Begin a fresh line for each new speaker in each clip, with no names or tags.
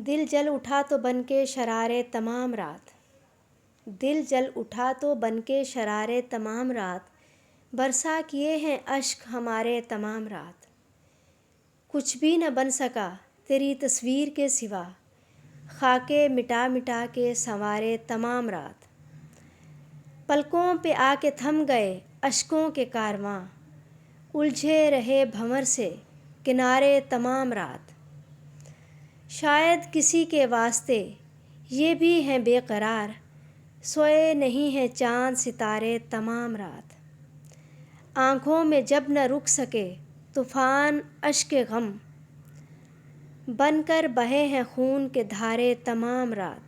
دل جل اٹھا تو بن کے شرارے تمام رات، دل جل اٹھا تو بن کے شرارے تمام رات، برسا کیے ہیں اشک ہمارے تمام رات۔ کچھ بھی نہ بن سکا تیری تصویر کے سوا، خاکے مٹا مٹا کے سنوارے تمام رات۔ پلکوں پہ آ کے تھم گئے اشکوں کے کارواں، الجھے رہے بھنور سے کنارے تمام رات۔ شاید کسی کے واسطے یہ بھی ہیں بے قرار، سوئے نہیں ہیں چاند ستارے تمام رات۔ آنکھوں میں جب نہ رک سکے طوفان اشک غم، بن کر بہے ہیں خون کے دھارے تمام رات۔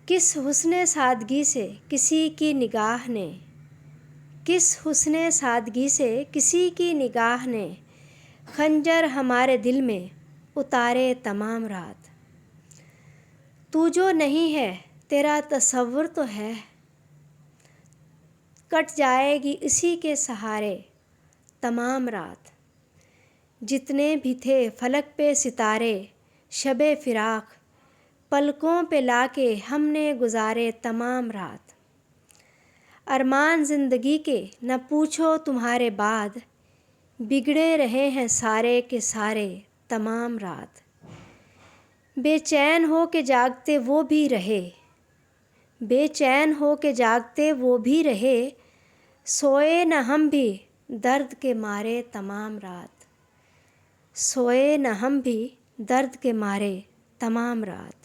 کس حسن سادگی سے کسی کی نگاہ نے، کس حسن سادگی سے کسی کی نگاہ نے، خنجر ہمارے دل میں اتارے تمام رات۔ تو جو نہیں ہے تیرا تصور تو ہے، کٹ جائے گی اسی کے سہارے تمام رات۔ جتنے بھی تھے فلک پہ ستارے شب فراق، پلکوں پہ لا کے ہم نے گزارے تمام رات۔ ارمان زندگی کے نہ پوچھو تمہارے بعد، بگڑے رہے ہیں سارے کے سارے تمام رات۔ بے چین ہو کے جاگتے وہ بھی رہے، بے چین ہو کے جاگتے وہ بھی رہے، سوئے نہ ہم بھی درد کے مارے تمام رات، سوئے نہ ہم بھی درد کے مارے تمام رات۔